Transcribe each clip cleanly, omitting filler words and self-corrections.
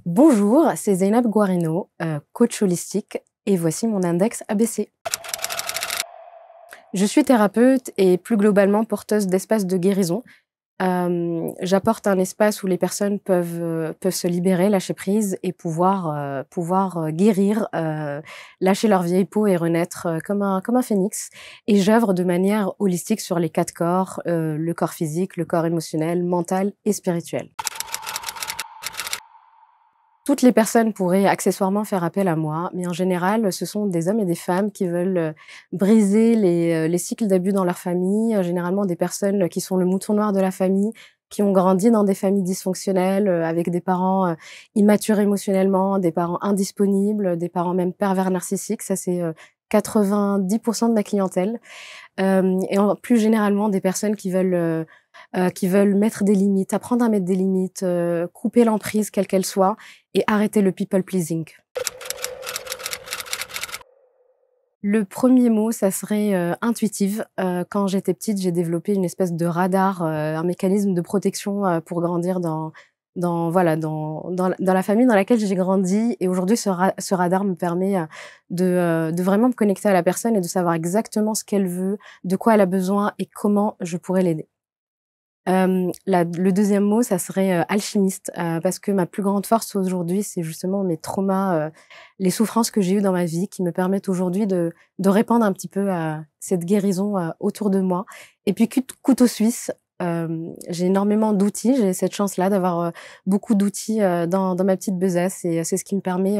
Bonjour, c'est Zeynab Guarino, coach holistique, et voici mon index ABC. Je suis thérapeute et plus globalement porteuse d'espaces de guérison. J'apporte un espace où les personnes peuvent se libérer, lâcher prise et pouvoir guérir, lâcher leur vieille peau et renaître comme un phénix. Et j'œuvre de manière holistique sur les 4 corps, le corps physique, le corps émotionnel, mental et spirituel. Toutes les personnes pourraient accessoirement faire appel à moi, mais en général, ce sont des hommes et des femmes qui veulent briser les cycles d'abus dans leur famille, généralement des personnes qui sont le mouton noir de la famille, qui ont grandi dans des familles dysfonctionnelles, avec des parents immatures émotionnellement, des parents indisponibles, des parents même pervers narcissiques. Ça, c'est 90% de ma clientèle. Plus généralement, des personnes qui veulent mettre des limites, apprendre à mettre des limites, couper l'emprise quelle qu'elle soit et arrêter le people pleasing. Le premier mot, ça serait intuitive. Quand j'étais petite, j'ai développé une espèce de radar, un mécanisme de protection pour grandir dans la famille dans laquelle j'ai grandi. Et aujourd'hui, ce radar me permet de vraiment me connecter à la personne et de savoir exactement ce qu'elle veut, de quoi elle a besoin et comment je pourrais l'aider. Le deuxième mot, ça serait alchimiste, parce que ma plus grande force aujourd'hui, c'est justement mes traumas, les souffrances que j'ai eues dans ma vie, qui me permettent aujourd'hui de répandre un petit peu cette guérison autour de moi. Et puis couteau suisse, j'ai énormément d'outils, j'ai cette chance-là d'avoir beaucoup d'outils dans ma petite besace, et c'est ce qui me permet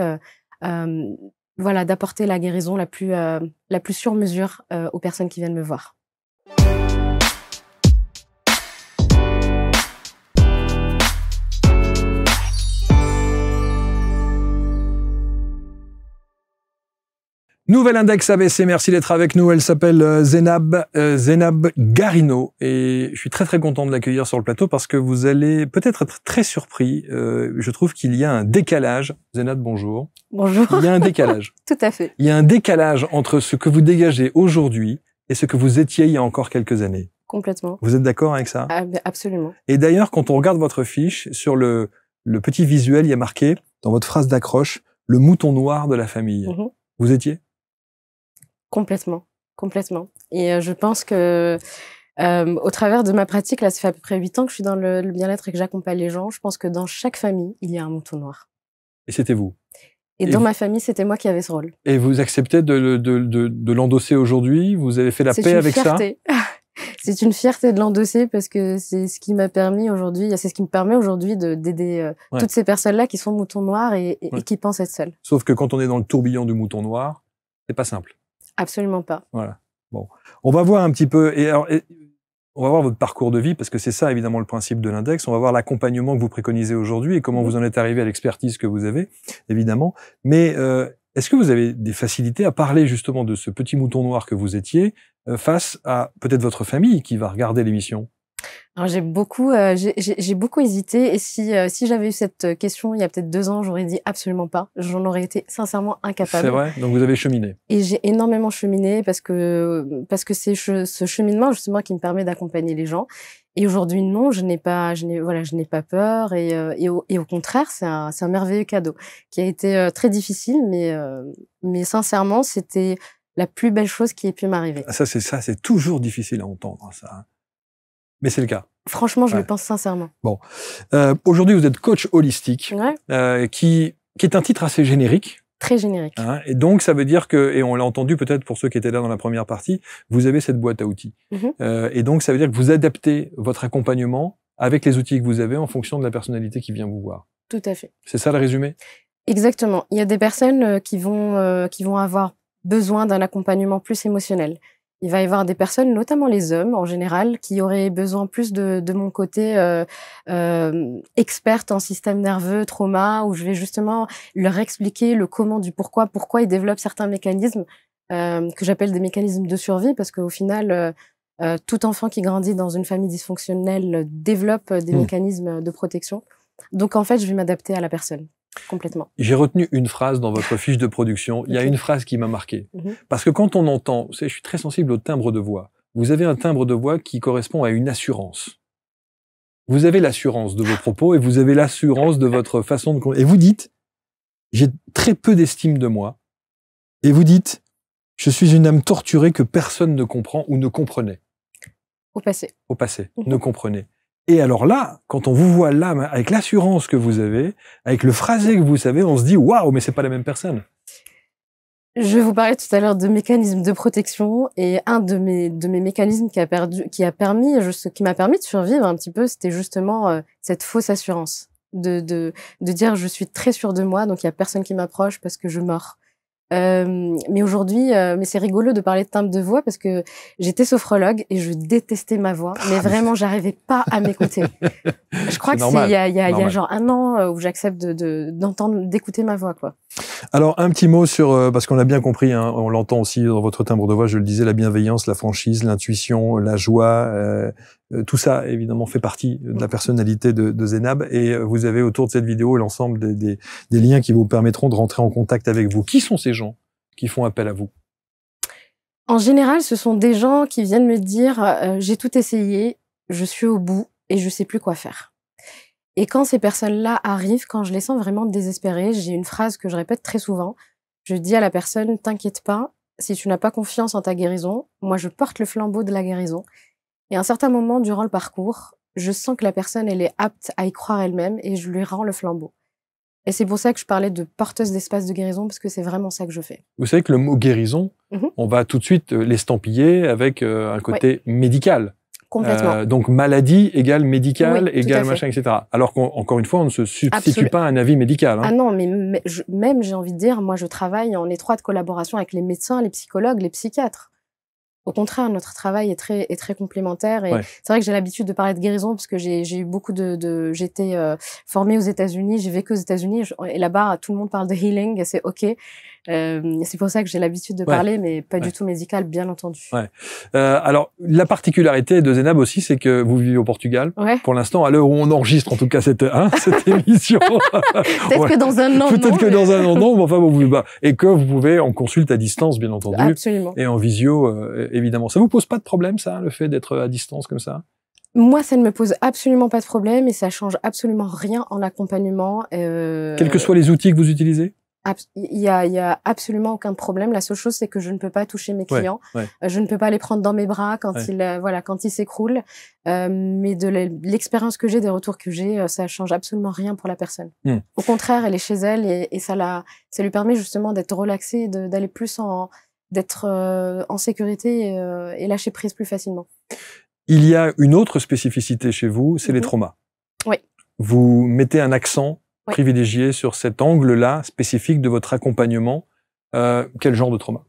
d'apporter la guérison la plus sur mesure aux personnes qui viennent me voir. Nouvel index ABC, merci d'être avec nous. Elle s'appelle Zeynab Guarino et je suis très très content de l'accueillir sur le plateau parce que vous allez peut-être être très surpris. Je trouve qu'il y a un décalage. Zeynab, bonjour. Bonjour. Il y a un décalage. Tout à fait. Il y a un décalage entre ce que vous dégagez aujourd'hui et ce que vous étiez il y a encore quelques années. Complètement. Vous êtes d'accord avec ça? Absolument. Et d'ailleurs, quand on regarde votre fiche, sur le petit visuel, il y a marqué, dans votre phrase d'accroche, le mouton noir de la famille. Mmh. Vous étiez? Complètement. Et je pense que au travers de ma pratique, là, ça fait à peu près 8 ans que je suis dans le bien-être et que j'accompagne les gens. Je pense que dans chaque famille, il y a un mouton noir. Et c'était vous? Et dans ma famille, c'était moi qui avais ce rôle. Et vous acceptez de l'endosser aujourd'hui? Vous avez fait la paix avec ça? C'est une fierté de l'endosser parce que c'est ce qui m'a permis aujourd'hui, c'est ce qui me permet aujourd'hui d'aider toutes ces personnes-là qui sont moutons noirs et qui pensent être seules. Sauf que quand on est dans le tourbillon du mouton noir, c'est pas simple. Absolument pas. Voilà. Bon. On va voir un petit peu, on va voir votre parcours de vie, parce que c'est ça, évidemment, le principe de l'index. On va voir l'accompagnement que vous préconisez aujourd'hui et comment vous en êtes arrivé à l'expertise que vous avez, évidemment. Mais, est-ce que vous avez des facilités à parler, justement, de ce petit mouton noir que vous étiez, face à peut-être votre famille qui va regarder l'émission? Alors j'ai beaucoup hésité, et si j'avais eu cette question il y a peut-être 2 ans, j'aurais dit absolument pas. J'en aurais été sincèrement incapable. C'est vrai? Donc vous avez cheminé. Et j'ai énormément cheminé parce que c'est ce cheminement justement qui me permet d'accompagner les gens. Et aujourd'hui, non, je n'ai pas peur, et au contraire, c'est un merveilleux cadeau qui a été très difficile, mais sincèrement, c'était la plus belle chose qui ait pu m'arriver. Ça, c'est toujours difficile à entendre, ça. Mais c'est le cas. Franchement, je le pense sincèrement. Bon. Aujourd'hui, vous êtes coach holistique, qui est un titre assez générique. Très générique. Hein, et donc, ça veut dire que, et on l'a entendu peut-être pour ceux qui étaient là dans la première partie, vous avez cette boîte à outils. Et donc, ça veut dire que vous adaptez votre accompagnement avec les outils que vous avez en fonction de la personnalité qui vient vous voir. Tout à fait. C'est ça le résumé? Exactement. Il y a des personnes qui vont avoir besoin d'un accompagnement plus émotionnel. Il va y avoir des personnes, notamment les hommes en général, qui auraient besoin plus de mon côté experte en système nerveux, trauma, où je vais justement leur expliquer le comment du pourquoi ils développent certains mécanismes que j'appelle des mécanismes de survie, parce qu'au final, tout enfant qui grandit dans une famille dysfonctionnelle développe des mécanismes de protection. Donc en fait, je vais m'adapter à la personne. Complètement. J'ai retenu une phrase dans votre fiche de production. Il y a une phrase qui m'a marqué. Parce que quand on entend, je suis très sensible au timbre de voix. Vous avez un timbre de voix qui correspond à une assurance. vous avez l'assurance de vos propos et vous avez l'assurance de votre façon de... Et vous dites, j'ai très peu d'estime de moi. Et vous dites, je suis une âme torturée que personne ne comprend ou ne comprenait. Au passé. Au passé, ne comprenait. Et alors là, quand on vous voit là, avec l'assurance que vous avez, avec le phrasé que vous savez, on se dit, waouh, mais c'est pas la même personne. Je vous parlais tout à l'heure de mécanismes de protection et un de mes mécanismes qui m'a permis de survivre un petit peu, c'était justement cette fausse assurance de dire je suis très sûre de moi, donc il y a personne qui m'approche parce que je mords. Mais aujourd'hui, mais c'est rigolo de parler de timbre de voix parce que j'étais sophrologue et je détestais ma voix, mais vraiment j'arrivais pas à m'écouter. Je crois que c'est il y a genre 1 an où j'accepte d'écouter ma voix, quoi. Alors un petit mot sur parce qu'on a bien compris, hein, on l'entend aussi dans votre timbre de voix, je le disais, la bienveillance, la franchise, l'intuition, la joie, tout ça évidemment fait partie de la personnalité de Zeinab, et vous avez autour de cette vidéo l'ensemble des liens qui vous permettront de rentrer en contact avec vous. Qui sont ces gens qui font appel à vous? En général, ce sont des gens qui viennent me dire j'ai tout essayé, je suis au bout et je sais plus quoi faire. Et quand ces personnes-là arrivent, quand je les sens vraiment désespérées, j'ai une phrase que je répète très souvent. Je dis à la personne, t'inquiète pas, si tu n'as pas confiance en ta guérison, moi je porte le flambeau de la guérison. Et à un certain moment durant le parcours, je sens que la personne, elle est apte à y croire elle-même et je lui rends le flambeau. Et c'est pour ça que je parlais de porteuse d'espace de guérison, parce que c'est vraiment ça que je fais. Vous savez que le mot guérison, on va tout de suite l'estampiller avec un côté médical. Complètement. Donc maladie égale médical, oui, égale machin, etc. Alors qu'encore une fois, on ne se substitue pas à un avis médical. Hein. Ah non, mais même j'ai envie de dire, moi je travaille en étroite collaboration avec les médecins, les psychologues, les psychiatres. Au contraire, notre travail est très complémentaire. Et c'est vrai que j'ai l'habitude de parler de guérison parce que j'ai eu beaucoup j'étais formée aux États-Unis, j'ai vécu aux États-Unis et là-bas tout le monde parle de healing et c'est ok. C'est pour ça que j'ai l'habitude de parler, mais pas du tout médical, bien entendu. Alors la particularité de Zeinab aussi, c'est que vous vivez au Portugal. Pour l'instant, à l'heure où on enregistre en tout cas cette émission. Peut-être que dans un an, peut-être que dans un an, non. Mais enfin, et que vous pouvez en consulte à distance, bien entendu. Absolument. Et en visio, évidemment. Ça vous pose pas de problème, ça, le fait d'être à distance comme ça? Moi, ça ne me pose absolument pas de problème et ça change absolument rien en accompagnement. Quels que soient les outils que vous utilisez? Il y a absolument aucun problème. La seule chose, c'est que je ne peux pas toucher mes clients. Je ne peux pas les prendre dans mes bras quand ils s'écroulent. Mais de l'expérience que j'ai, des retours que j'ai, ça change absolument rien pour la personne. Au contraire, elle est chez elle et ça lui permet justement d'être relaxée, d'aller plus d'être en sécurité et lâcher prise plus facilement. Il y a une autre spécificité chez vous, c'est les traumas. Oui. Vous mettez un accent privilégié sur cet angle-là spécifique de votre accompagnement. Quel genre de trauma?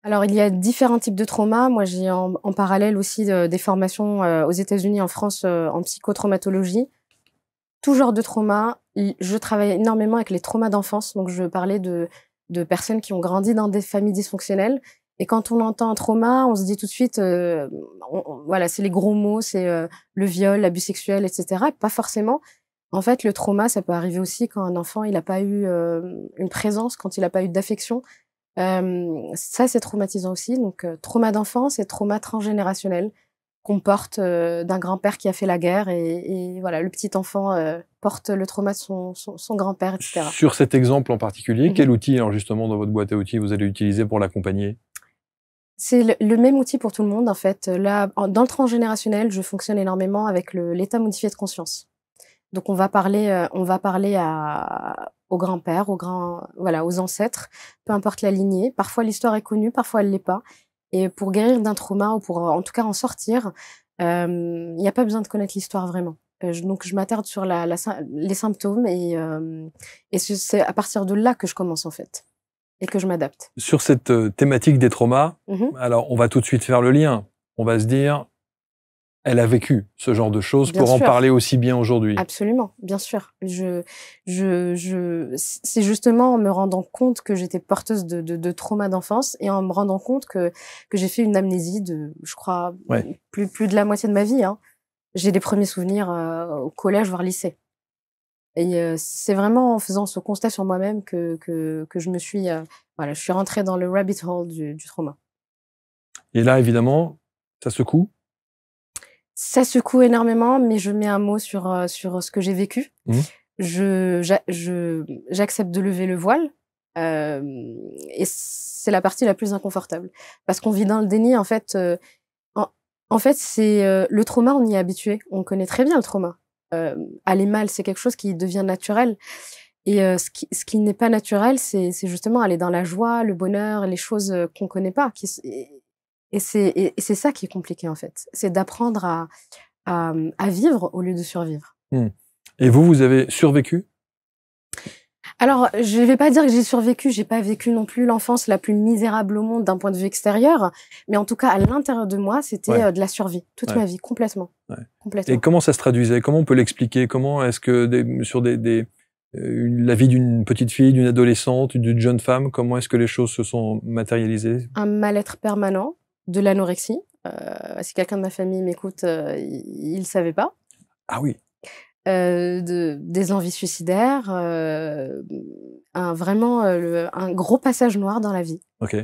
Alors, il y a différents types de traumas. Moi, j'ai en parallèle aussi des formations aux États-Unis, en France, en psychotraumatologie. Tout genre de trauma. Je travaille énormément avec les traumas d'enfance. Donc, je parlais de personnes qui ont grandi dans des familles dysfonctionnelles. Et quand on entend un trauma, on se dit tout de suite, voilà, c'est les gros mots, c'est le viol, l'abus sexuel, etc. Et pas forcément. En fait, le trauma, ça peut arriver aussi quand un enfant, il n'a pas eu une présence, quand il n'a pas eu d'affection. Ça, c'est traumatisant aussi. Donc, trauma d'enfance et trauma transgénérationnel qu'on porte d'un grand-père qui a fait la guerre. Et voilà, le petit enfant porte le trauma de son grand-père, etc. Sur cet exemple en particulier, quel outil, alors justement, dans votre boîte à outils, vous allez utiliser pour l'accompagner? C'est le même outil pour tout le monde, en fait. Là, dans le transgénérationnel, je fonctionne énormément avec l'état modifié de conscience. Donc, on va parler au grand-père, aux ancêtres, peu importe la lignée. Parfois, l'histoire est connue, parfois, elle l'est pas. Et pour guérir d'un trauma ou pour, en tout cas, en sortir, il n'y a pas besoin de connaître l'histoire vraiment. Donc, je m'attarde sur les symptômes et c'est à partir de là que je commence, en fait, et que je m'adapte. Sur cette thématique des traumas, alors, on va tout de suite faire le lien. On va se dire, elle a vécu ce genre de choses pour en parler aussi bien aujourd'hui. Absolument, bien sûr. C'est justement en me rendant compte que j'étais porteuse de trauma d'enfance et en me rendant compte que j'ai fait une amnésie de, je crois, plus de la moitié de ma vie. Hein. J'ai des premiers souvenirs au collège, voire lycée. Et c'est vraiment en faisant ce constat sur moi-même que je me suis, je suis rentrée dans le rabbit hole du trauma. Et là, évidemment, ça secoue. Ça secoue énormément, mais je mets un mot sur ce que j'ai vécu. Mmh. J'accepte de lever le voile, et c'est la partie la plus inconfortable. Parce qu'on vit dans le déni, en fait, en fait, c'est le trauma, on y est habitué. On connaît très bien le trauma. Aller mal, c'est quelque chose qui devient naturel. Et ce qui n'est pas naturel, c'est justement aller dans la joie, le bonheur, les choses qu'on connaît pas. Et c'est ça qui est compliqué, en fait. C'est d'apprendre à vivre au lieu de survivre. Mmh. Et vous avez survécu? Alors, je vais pas dire que j'ai survécu, j'ai pas vécu non plus l'enfance la plus misérable au monde d'un point de vue extérieur, mais en tout cas, à l'intérieur de moi, c'était de la survie, toute ma vie, complètement. Et comment ça se traduisait? Comment on peut l'expliquer? Comment est-ce que sur la vie d'une petite fille, d'une adolescente, d'une jeune femme, comment est-ce que les choses se sont matérialisées? Un mal-être permanent, de l'anorexie. Si quelqu'un de ma famille m'écoute, il le savait pas. Ah oui. Des envies suicidaires, vraiment un gros passage noir dans la vie. Ok.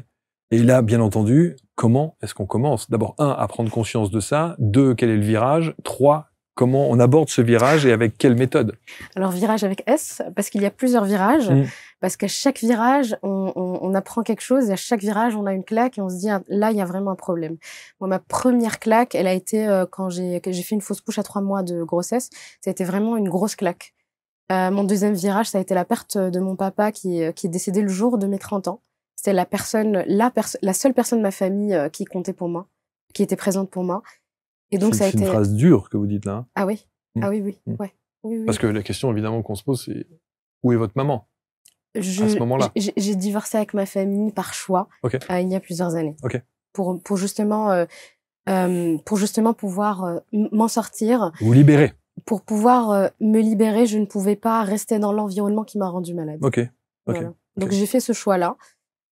Et là, bien entendu, comment est-ce qu'on commence? D'abord, 1, à prendre conscience de ça. 2, quel est le virage? 3, comment on aborde ce virage et avec quelle méthode? Alors, virage avec S, parce qu'il y a plusieurs virages. Parce qu'à chaque virage, on apprend quelque chose et à chaque virage, on a une claque et on se dit, ah, là, il y a vraiment un problème. Moi, ma première claque, elle a été quand j'ai fait une fausse couche à 3 mois de grossesse. Ça a été vraiment une grosse claque. Mon deuxième virage, ça a été la perte de mon papa qui est décédé le jour de mes 30 ans. C'était la seule personne de ma famille qui comptait pour moi, qui était présente pour moi. Et donc, ça a été... C'est une phrase dure que vous dites là. Hein. Ah oui, ah oui, oui, ouais. Oui. Parce que la question, évidemment, qu'on se pose, c'est où est votre maman? À ce moment-là. J'ai divorcé avec ma famille par choix il y a plusieurs années. Pour justement pouvoir m'en sortir. Vous libérer. Pour pouvoir me libérer, je ne pouvais pas rester dans l'environnement qui m'a rendu malade. Voilà. Donc j'ai fait ce choix-là.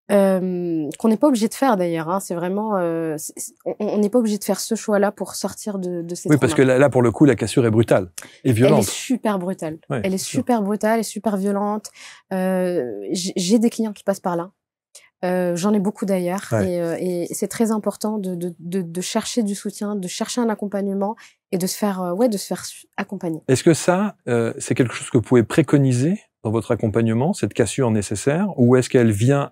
Qu'on n'est pas obligé de faire d'ailleurs, hein. C'est vraiment, on n'est pas obligé de faire ce choix-là pour sortir de ces traumas. Oui, parce que là, pour le coup, la cassure est brutale et violente. Elle est super brutale. Elle est super brutale et super violente. J'ai des clients qui passent par là. J'en ai beaucoup d'ailleurs. Et c'est très important de chercher du soutien, de chercher un accompagnement et de se faire accompagner. Est-ce que ça, c'est quelque chose que vous pouvez préconiser dans votre accompagnement, cette cassure nécessaire, ou est-ce qu'elle vient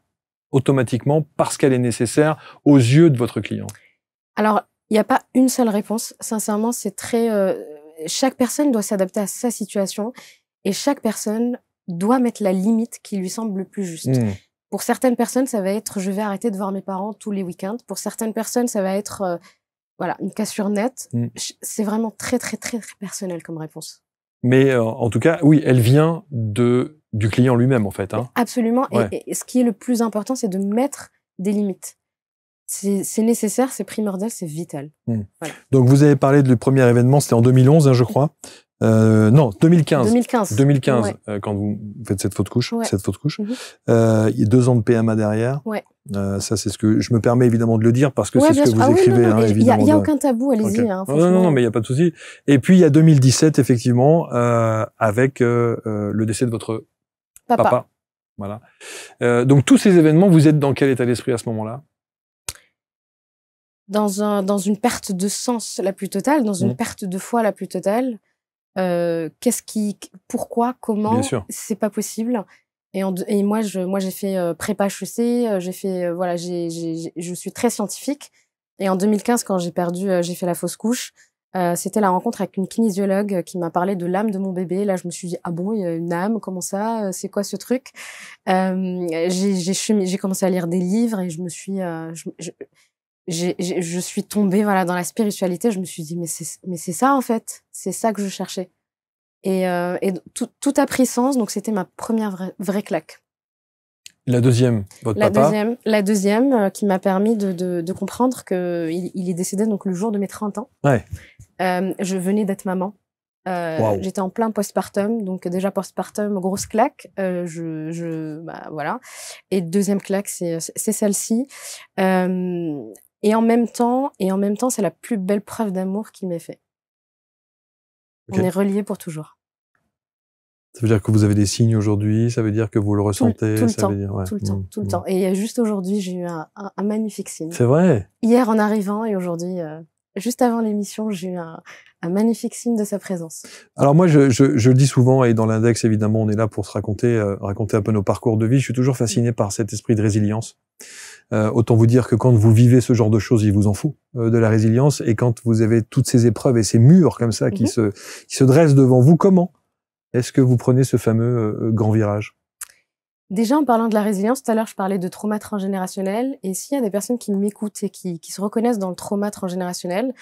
automatiquement parce qu'elle est nécessaire aux yeux de votre client? Alors, il n'y a pas une seule réponse. Sincèrement, c'est très... chaque personne doit s'adapter à sa situation et chaque personne doit mettre la limite qui lui semble le plus juste. Pour certaines personnes, ça va être « je vais arrêter de voir mes parents tous les week-ends ». Pour certaines personnes, ça va être une cassure nette. C'est vraiment très, très, très, très personnel comme réponse. Mais en tout cas, oui, elle vient du client lui-même, en fait. Hein. Absolument. Et ce qui est le plus important, c'est de mettre des limites. C'est nécessaire, c'est primordial, c'est vital. Voilà. Donc, vous avez parlé du premier événement, c'était en 2011, hein, je crois. Non, 2015. 2015, quand vous faites cette fausse couche. Il y a 2 ans de PMA derrière. Ça, c'est ce que je me permets évidemment de le dire parce que c'est ce que vous écrivez. Il n'y a aucun tabou, allez-y. Hein, non, mais il n'y a pas de souci. Et puis, il y a 2017, effectivement, avec le décès de votre papa. Voilà. Donc, tous ces événements, vous êtes dans quel état d'esprit à ce moment-là? Dans une perte de sens la plus totale, dans une perte de foi la plus totale. Pourquoi, comment, c'est pas possible. Et moi, j'ai fait prépa HEC, j'ai fait, je suis très scientifique. Et en 2015, quand j'ai fait la fausse couche, c'était la rencontre avec une kinésiologue qui m'a parlé de l'âme de mon bébé. Là, je me suis dit, ah bon, il y a une âme, comment ça? C'est quoi ce truc? J'ai commencé à lire des livres et je me suis, je suis tombée dans la spiritualité. Je me suis dit mais c'est ça en fait, c'est ça que je cherchais. Et tout a pris sens. Donc c'était ma première vraie claque. La deuxième, votre papa. La deuxième qui m'a permis de comprendre que il est décédé donc le jour de mes 30 ans. Je venais d'être maman. J'étais en plein postpartum, donc déjà postpartum, grosse claque. Voilà. Et deuxième claque, c'est celle-ci. Et en même temps, c'est la plus belle preuve d'amour qu'il m'ait fait. On est reliés pour toujours. Ça veut dire que vous avez des signes aujourd'hui, ça veut dire que vous le ressentez, tout le temps. Et juste aujourd'hui, j'ai eu un magnifique signe. C'est vrai. Hier en arrivant et aujourd'hui. juste avant l'émission, j'ai eu un magnifique signe de sa présence. Alors moi, je le dis souvent, et dans l'index, évidemment, on est là pour se raconter un peu nos parcours de vie. Je suis toujours fasciné par cet esprit de résilience. Autant vous dire que quand vous vivez ce genre de choses, il vous en faut de la résilience. Et quand vous avez toutes ces épreuves et ces murs comme ça qui se dressent devant vous, comment est-ce que vous prenez ce fameux grand virage? Déjà, en parlant de la résilience, tout à l'heure, je parlais de trauma transgénérationnel. Et s'il y a des personnes qui m'écoutent et qui se reconnaissent dans le trauma transgénérationnel,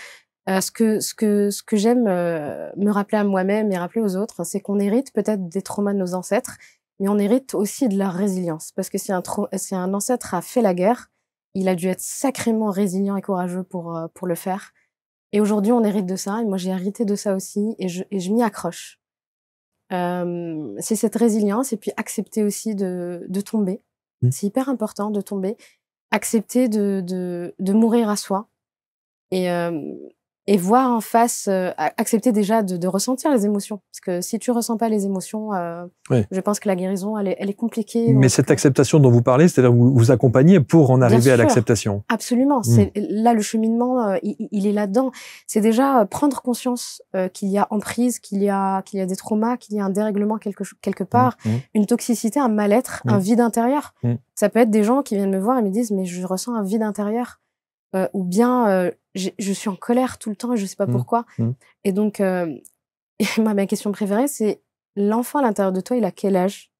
ce que j'aime me rappeler à moi-même et rappeler aux autres, c'est qu'on hérite peut-être des traumas de nos ancêtres, mais on hérite aussi de leur résilience. Parce que si un ancêtre a fait la guerre, il a dû être sacrément résilient et courageux pour le faire. Et aujourd'hui, on hérite de ça. Et moi, j'ai hérité de ça aussi. Et je m'y accroche. C'est cette résilience et puis accepter aussi de tomber. C'est hyper important de tomber. Accepter de mourir à soi. Et voir en face, accepter déjà de ressentir les émotions. Parce que si tu ressens pas les émotions, je pense que la guérison, elle est compliquée. Mais cette acceptation dont vous parlez, c'est-à-dire vous vous accompagnez pour en arriver à l'acceptation. Absolument. C'est là, le cheminement, il est là-dedans. C'est déjà prendre conscience qu'il y a emprise, qu'il y a des traumas, qu'il y a un dérèglement quelque part, une toxicité, un mal-être, un vide intérieur. Ça peut être des gens qui viennent me voir et me disent, mais je ressens un vide intérieur. Ou bien je suis en colère tout le temps et je sais pas pourquoi. Et donc, ma question préférée, c'est l'enfant à l'intérieur de toi, il a quel âge?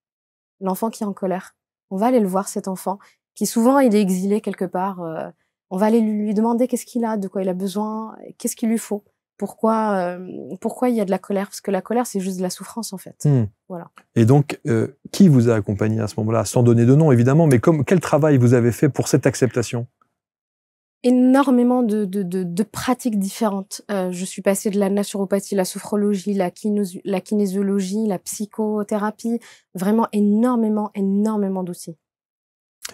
L'enfant qui est en colère. On va aller le voir, cet enfant, qui souvent, il est exilé quelque part. On va aller lui demander qu'est-ce qu'il a, de quoi il a besoin, qu'est-ce qu'il lui faut. Pourquoi il y a de la colère? Parce que la colère, c'est juste de la souffrance, en fait. Voilà. Et donc, qui vous a accompagné à ce moment-là? Sans donner de nom, évidemment, mais quel travail vous avez fait pour cette acceptation? Énormément de pratiques différentes. Je suis passée de la naturopathie, la sophrologie, la kinésiologie, la psychothérapie, vraiment énormément d'outils.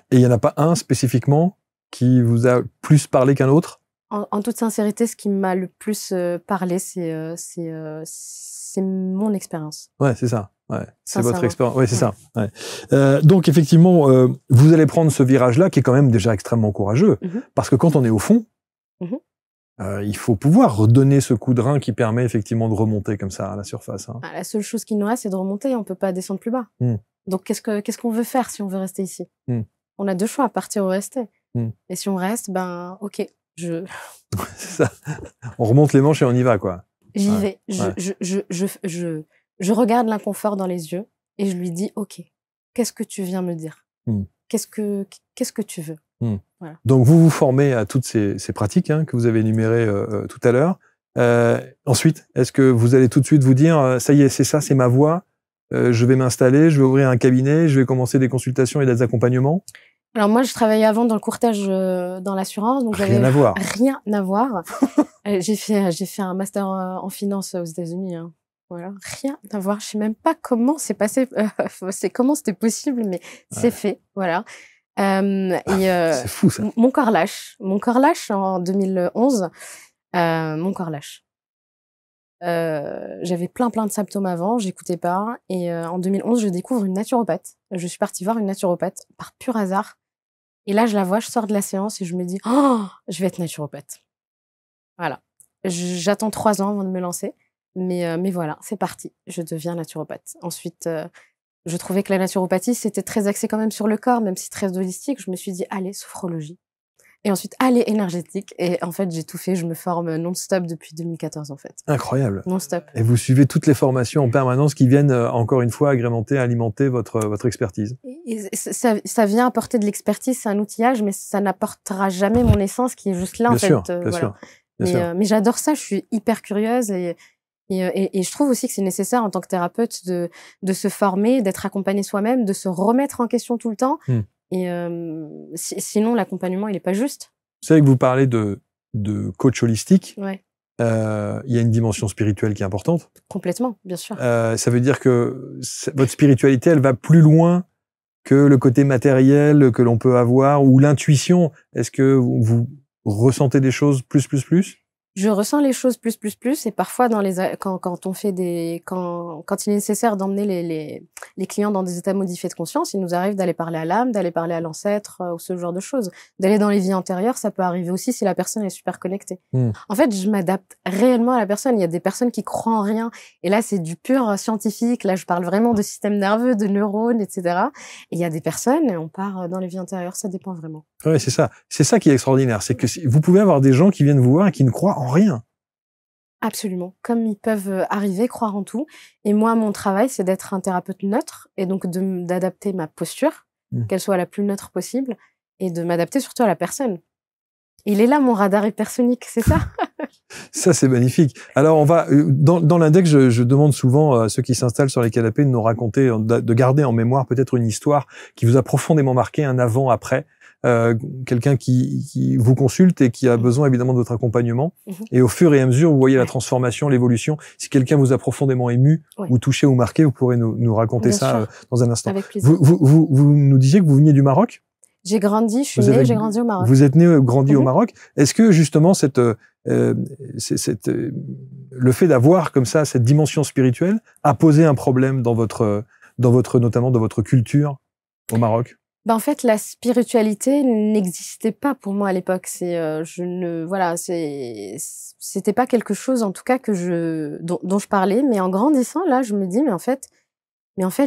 Et il n'y en a pas un spécifiquement qui vous a plus parlé qu'un autre? En toute sincérité, ce qui m'a le plus parlé, c'est mon expérience. Ouais, c'est ça. Ouais, c'est votre expérience. Ouais, c'est ça. Ouais. Donc effectivement, vous allez prendre ce virage-là qui est quand même déjà extrêmement courageux, parce que quand on est au fond, il faut pouvoir redonner ce coup de rein qui permet effectivement de remonter comme ça à la surface. Hein. La seule chose qui nous reste, c'est de remonter. On peut pas descendre plus bas. Donc qu'est-ce qu'on veut faire si on veut rester ici? On a deux choix, partir ou rester. Et si on reste, ben ok, c'est ça. On remonte les manches et on y va, quoi. J'y vais. Je regarde l'inconfort dans les yeux et je lui dis, OK, qu'est-ce que tu viens me dire? Qu'est-ce que tu veux? Voilà. Donc, vous vous formez à toutes ces pratiques que vous avez énumérées tout à l'heure. Ensuite, est-ce que vous allez tout de suite vous dire, ça y est, c'est ça, c'est ma voie, je vais m'installer, je vais ouvrir un cabinet, je vais commencer des consultations et des accompagnements? Alors moi, je travaillais avant dans le courtage, dans l'assurance, donc rien à voir. Rien à voir. J'ai fait un master en finance aux États-Unis. Voilà, rien à voir. Je sais même pas comment c'est passé, comment c'était possible, mais c'est fait. Voilà. C'est fou ça. Mon corps lâche en 2011. Mon corps lâche. J'avais plein de symptômes avant, j'écoutais pas. Et en 2011, je découvre une naturopathe. Je suis partie voir une naturopathe par pur hasard. Et là, je la vois, je sors de la séance et je me dis, oh, je vais être naturopathe. Voilà. J'attends 3 ans avant de me lancer. Mais voilà, c'est parti. Je deviens naturopathe. Ensuite, je trouvais que la naturopathie, c'était très axé quand même sur le corps, même si très holistique. Je me suis dit, allez, sophrologie. Et ensuite, allez, énergétique. Et en fait, j'ai tout fait. Je me forme non-stop depuis 2014, en fait. Incroyable. Non-stop. Et vous suivez toutes les formations en permanence qui viennent, encore une fois, agrémenter, alimenter votre expertise. Et ça vient apporter de l'expertise, c'est un outillage, mais ça n'apportera jamais mon essence qui est juste là, bien en sûr, fait. Bien sûr. Mais j'adore ça. Je suis hyper curieuse et je trouve aussi que c'est nécessaire en tant que thérapeute de se former, d'être accompagné soi-même, de se remettre en question tout le temps. Et sinon, l'accompagnement, il est pas juste. Vous savez que vous parlez de coach holistique. Ouais. Il y a une dimension spirituelle qui est importante. Complètement, bien sûr. Ça veut dire que votre spiritualité, elle va plus loin que le côté matériel que l'on peut avoir ou l'intuition. Est-ce que vous ressentez des choses plus? Je ressens les choses plus et parfois quand on fait quand il est nécessaire d'emmener les clients dans des états modifiés de conscience, il nous arrive d'aller parler à l'âme, d'aller parler à l'ancêtre, ou ce genre de choses. D'aller dans les vies antérieures, ça peut arriver aussi si la personne est super connectée. En fait, je m'adapte réellement à la personne. Il y a des personnes qui croient en rien, et là, c'est du pur scientifique. Là, je parle vraiment de système nerveux, de neurones, etc. Et il y a des personnes, et on part dans les vies antérieures, ça dépend vraiment. Ouais, c'est ça. C'est ça qui est extraordinaire. C'est que vous pouvez avoir des gens qui viennent vous voir et qui ne croient en rien. Absolument. Comme ils peuvent arriver, croire en tout. Et moi, mon travail, c'est d'être un thérapeute neutre et donc d'adapter ma posture, qu'elle soit la plus neutre possible, et de m'adapter surtout à la personne. Il est là, mon radar hypersonique, c'est ça? Ça, c'est magnifique. Alors, on va dans l'index, je demande souvent à ceux qui s'installent sur les canapés de nous raconter, de garder en mémoire peut-être une histoire qui vous a profondément marqué, un avant-après. Quelqu'un qui vous consulte et qui a besoin évidemment de votre accompagnement. Et au fur et à mesure, vous voyez la transformation, l'évolution. Si quelqu'un vous a profondément ému ou touché ou marqué, vous pourrez nous raconter ça dans un instant. Avec plaisir. Vous nous disiez que vous veniez du Maroc? J'ai grandi, je suis née, j'ai grandi au Maroc. Vous êtes né, grandi au Maroc. Est-ce que justement le fait d'avoir comme ça cette dimension spirituelle a posé un problème notamment dans votre culture au Maroc? En fait, la spiritualité n'existait pas pour moi à l'époque. C'était pas quelque chose, en tout cas, dont je parlais. Mais en grandissant, là, je me dis, mais en fait,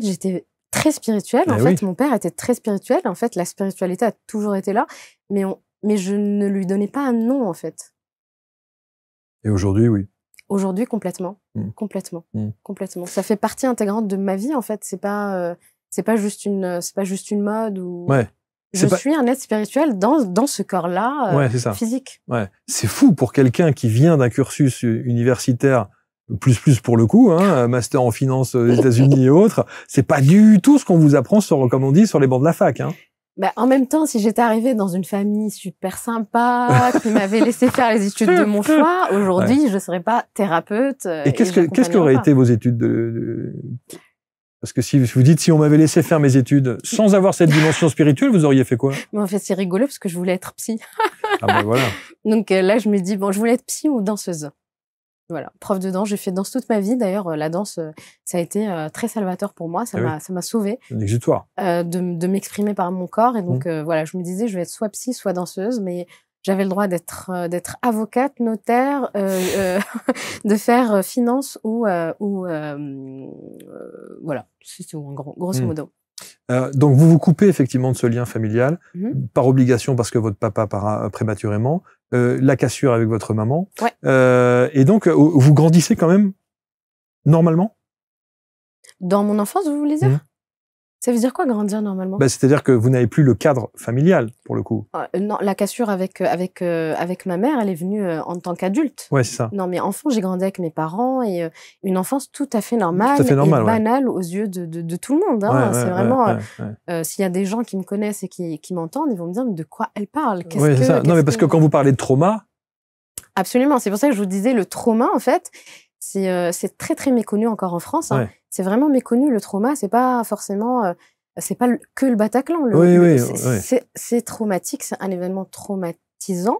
j'étais très spirituelle. En fait, mon père était très spirituel. En fait, la spiritualité a toujours été là. Mais je ne lui donnais pas un nom, en fait. Et aujourd'hui, oui. Aujourd'hui, complètement. Complètement. Ça fait partie intégrante de ma vie, en fait. C'est pas juste une mode ou. Ouais. Je suis un être spirituel dans ce corps-là, physique. Ouais. C'est fou pour quelqu'un qui vient d'un cursus universitaire plus pour le coup, master en finance aux États-Unis et autres. C'est pas du tout ce qu'on vous apprend comme on dit, sur les bancs de la fac, En même temps, si j'étais arrivée dans une famille super sympa, qui m'avait laissé faire les études de mon choix, aujourd'hui, je serais pas thérapeute. Et qu'est-ce qu'auraient été vos études Parce que si vous dites, si on m'avait laissé faire mes études sans avoir cette dimension spirituelle, vous auriez fait quoi? En fait, c'est rigolo parce que je voulais être psy. Ah ben voilà. Donc là, je me dis, je voulais être psy ou danseuse. Voilà, prof de danse. J'ai fait danse toute ma vie. D'ailleurs, la danse, ça a été très salvateur pour moi. Ça m'a sauvée. C'est un exutoire. De m'exprimer par mon corps. Et donc, voilà, je me disais, je vais être soit psy, soit danseuse. Mais j'avais le droit d'être avocate, notaire, de faire finance ou voilà, c'est tout, grosso modo. Donc vous vous coupez effectivement de ce lien familial, par obligation parce que votre papa part prématurément, la cassure avec votre maman, et donc vous grandissez quand même normalement? Dans mon enfance, vous voulez dire? Ça veut dire quoi, grandir normalement? C'est-à-dire que vous n'avez plus le cadre familial, pour le coup. Non, la cassure avec ma mère, elle est venue en tant qu'adulte. Ouais, c'est ça. Non, mais enfant, j'ai grandi avec mes parents et une enfance tout à fait normale, et banale aux yeux de tout le monde. C'est vraiment... s'il y a des gens qui me connaissent et qui m'entendent, ils vont me dire de quoi elle parle. C'est ça. Non, mais parce que quand vous parlez de trauma... Absolument. C'est pour ça que je vous disais, le trauma, en fait, c'est très, très méconnu encore en France. C'est vraiment méconnu, le trauma. C'est pas forcément... c'est pas que le Bataclan. C'est traumatique, c'est un événement traumatisant.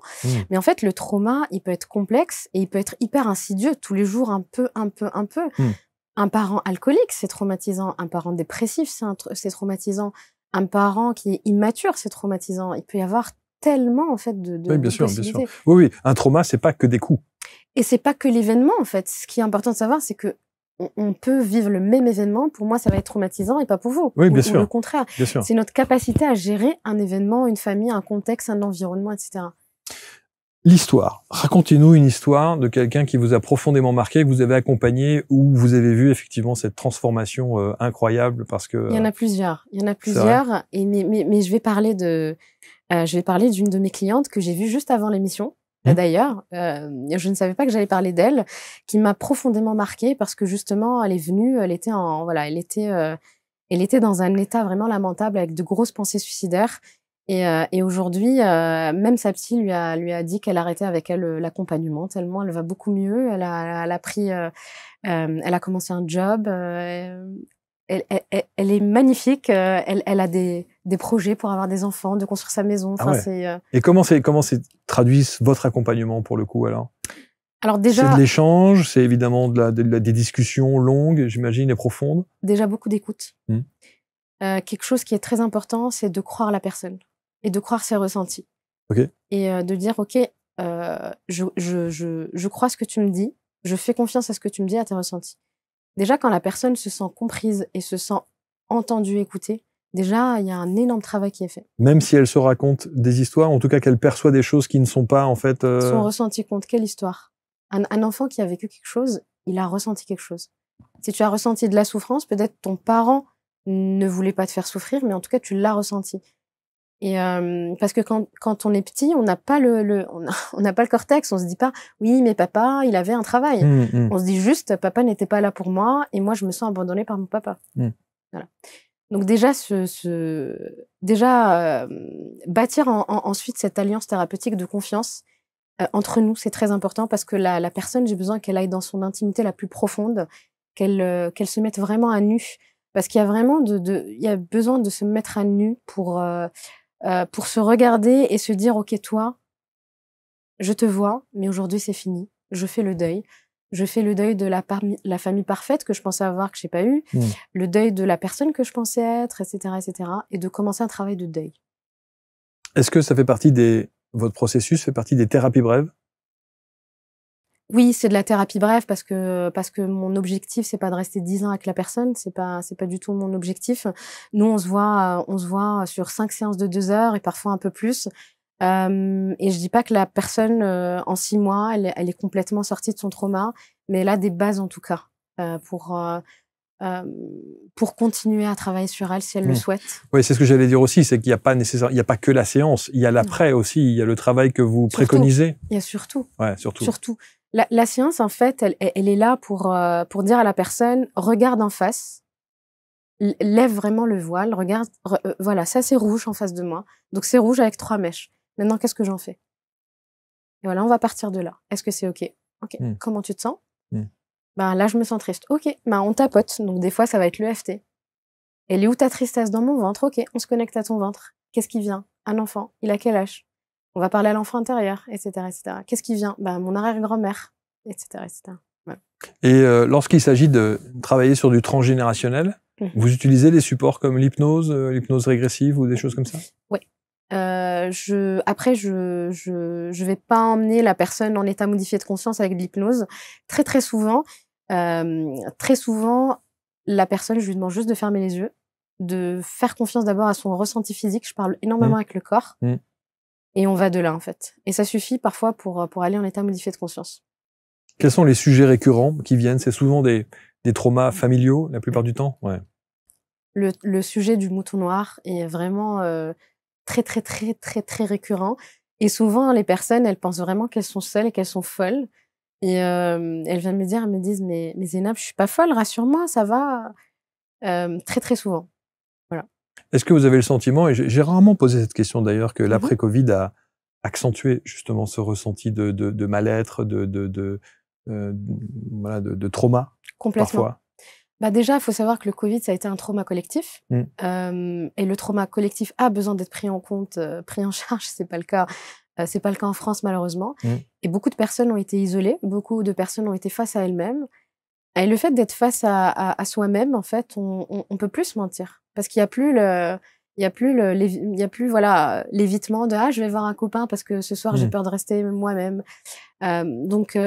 Mais en fait, le trauma, il peut être complexe et il peut être hyper insidieux. Tous les jours, un peu. Un parent alcoolique, c'est traumatisant. Un parent dépressif, c'est traumatisant. Un parent qui est immature, c'est traumatisant. Il peut y avoir tellement, en fait, de bien sûr. Oui. Un trauma, c'est pas que des coups. Et c'est pas que l'événement, en fait. Ce qui est important de savoir, c'est que on peut vivre le même événement. Pour moi, ça va être traumatisant et pas pour vous. Oui, bien sûr. Ou le contraire. C'est notre capacité à gérer un événement, une famille, un contexte, un environnement, etc. L'histoire. Racontez-nous une histoire de quelqu'un qui vous a profondément marqué, que vous avez accompagné, où vous avez vu effectivement cette transformation incroyable, parce que... Il y en a plusieurs. Mais je vais parler d'une de mes clientes que j'ai vue juste avant l'émission. D'ailleurs, je ne savais pas que j'allais parler d'elle, qui m'a profondément marquée parce que justement, elle est venue, elle était dans un état vraiment lamentable avec de grosses pensées suicidaires. Et aujourd'hui, même sa psy lui a dit qu'elle arrêtait avec elle l'accompagnement tellement elle va beaucoup mieux. Elle a commencé un job. Elle est magnifique. Elle a des projets pour avoir des enfants, de construire sa maison. Enfin, Et comment s'est traduit votre accompagnement pour le coup alors? Alors C'est déjà, de l'échange, c'est évidemment des discussions longues, j'imagine, et profondes. déjà beaucoup d'écoute. Mmh. Quelque chose qui est très important, c'est de croire la personne et de croire ses ressentis. OK. Et de dire: «OK, je crois ce que tu me dis, je fais confiance à ce que tu me dis, à tes ressentis». Déjà, quand la personne se sent comprise et se sent entendue, écoutée, déjà, il y a un énorme travail qui est fait. Même si elle se raconte des histoires, en tout cas qu'elle perçoit des choses qui ne sont pas, en fait... Son ressenti compte. Quelle histoire? Un enfant qui a vécu quelque chose, il a ressenti quelque chose. Si tu as ressenti de la souffrance, peut-être ton parent ne voulait pas te faire souffrir, mais en tout cas, tu l'as ressenti. Et parce que quand on est petit, on n'a pas on n'a pas le cortex. On se dit pas: «Oui, mais papa, il avait un travail». On se dit juste: «Papa n'était pas là pour moi et moi, je me sens abandonnée par mon papa». Voilà. Donc déjà bâtir ensuite cette alliance thérapeutique de confiance, entre nous, c'est très important parce que la personne, j'ai besoin qu'elle aille dans son intimité la plus profonde, qu'elle se mette vraiment à nu. Parce qu'il y a vraiment il y a besoin de se mettre à nu pour se regarder et se dire: «OK, toi, je te vois, mais aujourd'hui, c'est fini. Je fais le deuil. Je fais le deuil de la famille parfaite que je pensais avoir, que j'ai pas eu, le deuil de la personne que je pensais être, et cetera, et de commencer un travail de deuil». Est-ce que ça fait partie votre processus fait partie des thérapies brèves? Oui, c'est de la thérapie brève parce que mon objectif, c'est pas de rester 10 ans avec la personne, c'est pas du tout mon objectif. Nous, on se voit sur 5 séances de 2 heures et parfois un peu plus. Et je dis pas que la personne, en 6 mois, elle est complètement sortie de son trauma, mais elle a des bases en tout cas, pour continuer à travailler sur elle si elle le souhaite. Oui, c'est ce que j'allais dire aussi, c'est qu'il n'y a pas il y a pas que la séance, il y a l'après aussi, il y a le travail que vous préconisez. Il y a surtout. Ouais, surtout. Surtout. La séance, en fait, elle est là pour dire à la personne: «Regarde en face, lève vraiment le voile, regarde, voilà, ça c'est rouge en face de moi, donc c'est rouge avec 3 mèches. Maintenant, qu'est-ce que j'en fais?» Et voilà, on va partir de là. Est-ce que c'est OK? OK. Comment tu te sens? Ben là, je me sens triste. OK, ben on tapote. Donc des fois, ça va être l'EFT. Elle est où ta tristesse? Dans mon ventre. OK, on se connecte à ton ventre. Qu'est-ce qui vient? Un enfant. Il a quel âge? On va parler à l'enfant intérieur, etc., etc. Qu'est-ce qui vient? Ben mon arrière-grand-mère, etc., etc. Voilà. Et lorsqu'il s'agit de travailler sur du transgénérationnel, vous utilisez des supports comme l'hypnose, l'hypnose régressive ou des choses comme ça? Oui. Après, je vais pas emmener la personne en état modifié de conscience avec de l'hypnose. Très souvent, la personne, je lui demande juste de fermer les yeux, de faire confiance d'abord à son ressenti physique. Je parle énormément avec le corps. Et on va de là, en fait. Et ça suffit parfois pour aller en état modifié de conscience. Quels sont les sujets récurrents qui viennent? C'est souvent des traumas familiaux, la plupart du temps? Ouais. Le sujet du mouton noir est vraiment très récurrent. Et souvent, les personnes, elles pensent vraiment qu'elles sont seules et qu'elles sont folles. Et elles viennent me dire, elles me disent: mais Zénab, je suis pas folle, rassure-moi, ça va. Très souvent. Voilà. Est-ce que vous avez le sentiment, et j'ai rarement posé cette question d'ailleurs, que l'après-Covid a accentué justement ce ressenti de mal-être, voilà, de trauma? Complètement. Parfois. Bah déjà, il faut savoir que le Covid, ça a été un trauma collectif. Et le trauma collectif a besoin d'être pris en compte, pris en charge. C'est pas le cas en France, malheureusement. Et beaucoup de personnes ont été isolées. Beaucoup de personnes ont été face à elles-mêmes. Et le fait d'être face à soi-même, en fait, on peut plus se mentir. Parce qu'il y a plus voilà, l'évitement de: «Ah, je vais voir un copain parce que ce soir, j'ai peur de rester moi-même». Donc,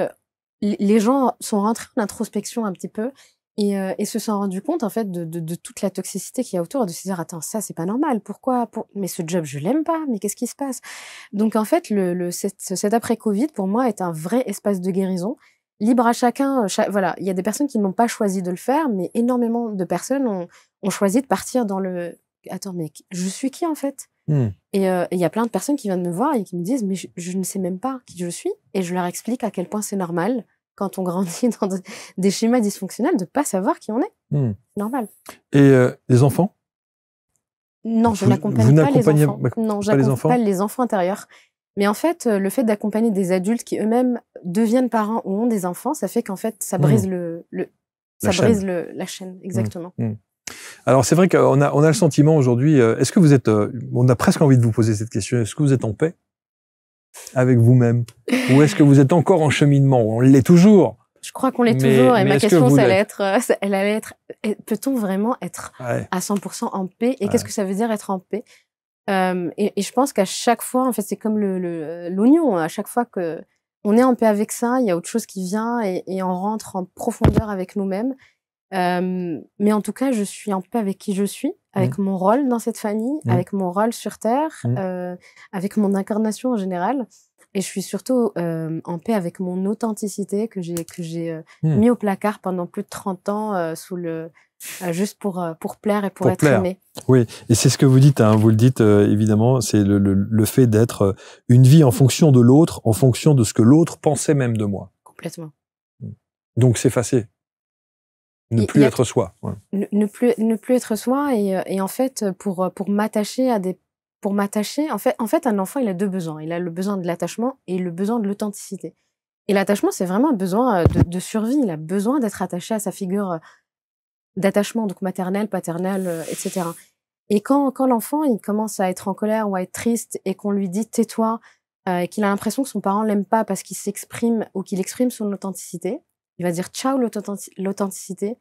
les gens sont rentrés en introspection un petit peu et se sont rendus compte, en fait, de toute la toxicité qu'il y a autour, et de se dire: «Attends, ça, c'est pas normal. Pourquoi? Mais ce job, je l'aime pas. Mais qu'est-ce qui se passe?» Donc, en fait, cet après-Covid, pour moi, est un vrai espace de guérison. Libre à chacun, voilà. Il y a des personnes qui n'ont pas choisi de le faire, mais énormément de personnes ont choisi de partir dans le: «Attends, mais je suis qui, en fait?» Et il y a plein de personnes qui viennent me voir et qui me disent: «Mais je ne sais même pas qui je suis», et je leur explique à quel point c'est normal, quand on grandit dans des schémas dysfonctionnels, de pas savoir qui on est. C'est normal. Et les enfants? Non, je n'accompagne pas les enfants. Non, j'accompagne pas les enfants intérieurs. Mais en fait, le fait d'accompagner des adultes qui eux-mêmes deviennent parents ou ont des enfants, ça fait qu'en fait, ça brise la chaîne. Exactement. Alors, c'est vrai qu'on a le sentiment aujourd'hui, est-ce que vous êtes, on a presque envie de vous poser cette question, est-ce que vous êtes en paix avec vous-même? Ou est-ce que vous êtes encore en cheminement? On l'est toujours. Je crois qu'on l'est toujours. Et ma question, elle allait être, peut-on vraiment être à 100% en paix? Et qu'est-ce que ça veut dire être en paix? Et je pense qu'à chaque fois, en fait, c'est comme l'oignon. À chaque fois que on est en paix avec ça, il y a autre chose qui vient et on rentre en profondeur avec nous-mêmes. Mais en tout cas, je suis en paix avec qui je suis, avec mon rôle dans cette famille, avec mon rôle sur Terre, avec mon incarnation en général. Et je suis surtout en paix avec mon authenticité que j'ai mis au placard pendant plus de 30 ans juste pour plaire et pour être aimé. Oui, et c'est ce que vous dites, hein, vous le dites évidemment, c'est le fait d'être une vie en fonction de l'autre, en fonction de ce que l'autre pensait même de moi. Complètement. Donc s'effacer. Ne plus être soi. Ouais. Ne plus être soi et en fait pour m'attacher en fait un enfant il a deux besoins, il a le besoin de l'attachement et le besoin de l'authenticité. Et l'attachement c'est vraiment un besoin de survie, il a besoin d'être attaché à sa figure d'attachement, donc maternel, paternel, etc. Et quand l'enfant il commence à être en colère ou à être triste et qu'on lui dit tais-toi, et qu'il a l'impression que son parent l'aime pas parce qu'il s'exprime ou qu'il exprime son authenticité, il va dire ciao l'authenticité,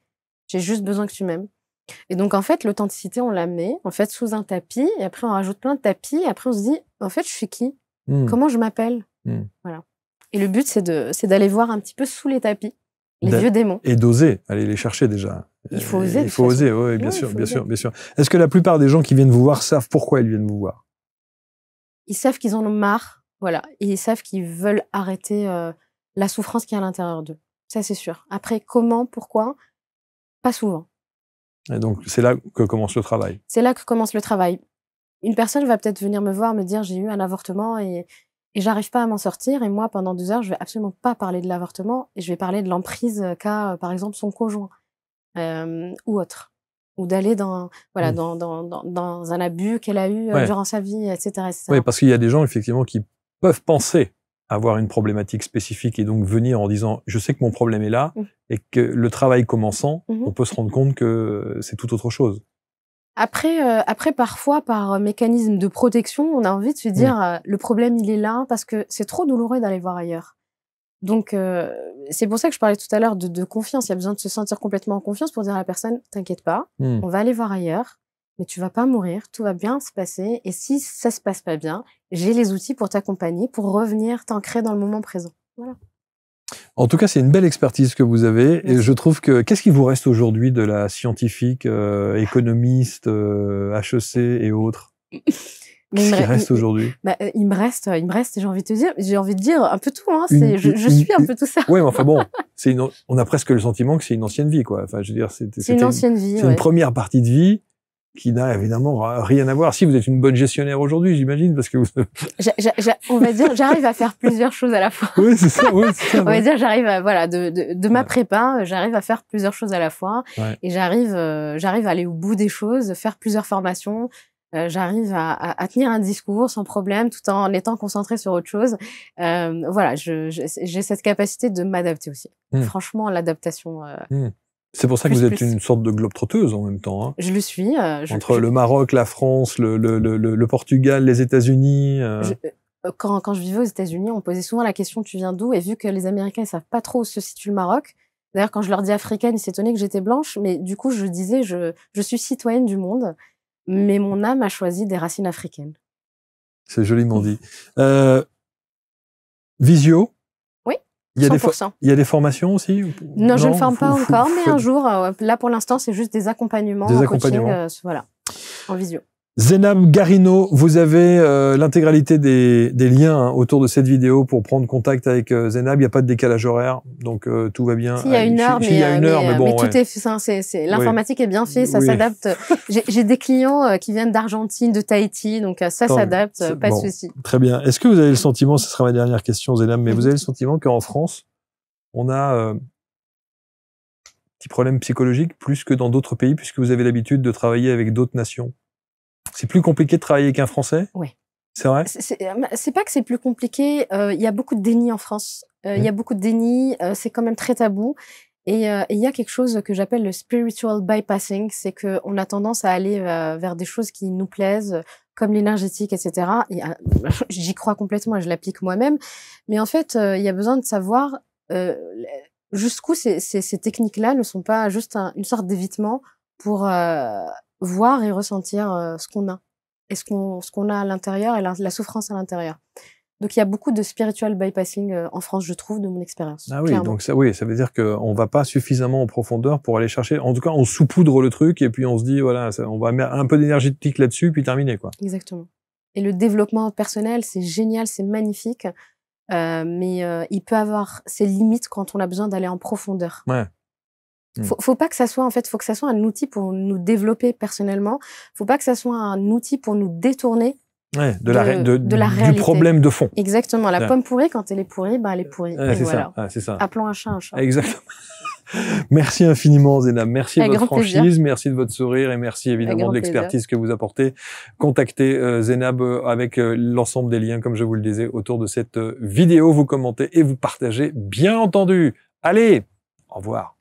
j'ai juste besoin que tu m'aimes. Et donc en fait l'authenticité on la met en fait sous un tapis et après on rajoute plein de tapis et après on se dit en fait je suis qui, comment je m'appelle, voilà. Et le but c'est d'aller voir un petit peu sous les tapis les vieux démons et d'oser aller les chercher déjà. Il faut oser. Il faut oser, oui, bien sûr, bien sûr, bien sûr. Est-ce que la plupart des gens qui viennent vous voir savent pourquoi ils viennent vous voir? Ils savent qu'ils en ont marre, voilà, et ils savent qu'ils veulent arrêter la souffrance qui est à l'intérieur d'eux. Ça, c'est sûr. Après, comment, pourquoi? Pas souvent. Et donc, c'est là que commence le travail. C'est là que commence le travail. Une personne va peut-être venir me voir, me dire, j'ai eu un avortement et j'arrive pas à m'en sortir. Et moi, pendant 2 heures, je vais absolument pas parler de l'avortement et je vais parler de l'emprise qu'a, par exemple, son conjoint ou autre. Ou d'aller dans un abus qu'elle a eu durant sa vie, etc. Oui, parce qu'il y a des gens, effectivement, qui peuvent penser avoir une problématique spécifique et donc venir en disant je sais que mon problème est là et que le travail commençant, on peut se rendre compte que c'est tout autre chose. Après parfois par mécanisme de protection, on a envie de se dire le problème il est là parce que c'est trop douloureux d'aller voir ailleurs. Donc c'est pour ça que je parlais tout à l'heure de confiance, il y a besoin de se sentir complètement en confiance pour dire à la personne t'inquiète pas, on va aller voir ailleurs. Mais tu vas pas mourir, tout va bien se passer. Et si ça se passe pas bien, j'ai les outils pour t'accompagner, pour revenir t'ancrer dans le moment présent. Voilà. En tout cas, c'est une belle expertise que vous avez. Merci. Et je trouve que qu'est-ce qui vous reste aujourd'hui de la scientifique, économiste, HEC et autres? Qu'est-ce qui reste aujourd'hui? Il me reste, j'ai envie de dire un peu tout, hein. Je suis un peu tout ça. Oui, mais enfin bon, on a presque le sentiment que c'est une ancienne vie, quoi. Enfin, je veux dire, c'est une ancienne vie. C'est une première partie de vie qui n'a évidemment rien à voir. Si vous êtes une bonne gestionnaire aujourd'hui, j'imagine, parce que vous... on va dire, j'arrive à faire plusieurs choses à la fois. Oui, c'est ça, oui, c'est ça. On va dire, j'arrive à, voilà, de ma prépa, j'arrive à faire plusieurs choses à la fois. Ouais. Et j'arrive à aller au bout des choses, faire plusieurs formations. J'arrive à tenir un discours sans problème, tout en étant concentrée sur autre chose. Voilà, j'ai cette capacité de m'adapter aussi. Franchement, l'adaptation, c'est pour ça que vous êtes une sorte de globe-trotteuse en même temps. Hein. Je le suis. Entre le Maroc, la France, le Portugal, les États-Unis. Quand je vivais aux États-Unis, on me posait souvent la question tu viens d'où? Et vu que les Américains ne savent pas trop où se situe le Maroc, d'ailleurs quand je leur dis africaine, ils s'étonnaient que j'étais blanche, mais du coup je disais je suis citoyenne du monde, mais mon âme a choisi des racines africaines. C'est joliment dit. Visio. Il y a des formations aussi? Non, je ne forme pas encore, mais un jour, là pour l'instant, c'est juste des accompagnements en coaching, voilà, en visio. Zeinab Garino, vous avez l'intégralité des liens autour de cette vidéo pour prendre contact avec Zeinab. Il n'y a pas de décalage horaire, donc tout va bien. Il y a une heure, mais bon, tout est l'informatique est bien fait, ça s'adapte. J'ai des clients qui viennent d'Argentine, de Tahiti, donc ça s'adapte, pas de souci. Très bien. Est-ce que vous avez le sentiment, ce sera ma dernière question, Zeinab, mais vous avez le sentiment qu'en France, on a petit problème psychologique plus que dans d'autres pays, puisque vous avez l'habitude de travailler avec d'autres nations? C'est plus compliqué de travailler qu'un Français? Oui. C'est vrai? C'est pas que c'est plus compliqué. Il y a beaucoup de déni en France. Il y a beaucoup de déni. C'est quand même très tabou. Et il y a quelque chose que j'appelle le spiritual bypassing. C'est que on a tendance à aller vers des choses qui nous plaisent comme l'énergétique, etc. Et j'y crois complètement et je l'applique moi-même. Mais en fait, il y a besoin de savoir jusqu'où ces techniques-là ne sont pas juste une sorte d'évitement pour voir et ressentir ce qu'on a et ce qu'on a à l'intérieur et la souffrance à l'intérieur. Donc il y a beaucoup de spiritual bypassing en France, je trouve, de mon expérience. Ah oui, clairement. donc ça, oui, ça veut dire qu'on va pas suffisamment en profondeur pour aller chercher. En tout cas, on saupoudre le truc et puis on se dit voilà, on va mettre un peu d'énergétique là-dessus puis terminer quoi. Exactement. Et le développement personnel, c'est génial, c'est magnifique, mais il peut avoir ses limites quand on a besoin d'aller en profondeur. Ouais. Faut pas que ça soit, en fait, faut que ça soit un outil pour nous développer personnellement. Faut pas que ça soit un outil pour nous détourner Ouais, de la réalité. Du problème de fond. Exactement. La pomme pourrie, quand elle est pourrie, bah, elle est pourrie. Ouais, c'est voilà. ça. Ouais, c'est ça. Appelons un chat un chat. Exactement. Merci infiniment, Zénab. Merci de votre franchise, plaisir. merci de votre sourire et merci évidemment de l'expertise que vous apportez. Contactez Zénab avec l'ensemble des liens, comme je vous le disais, autour de cette vidéo. Vous commentez et vous partagez, bien entendu. Allez, au revoir.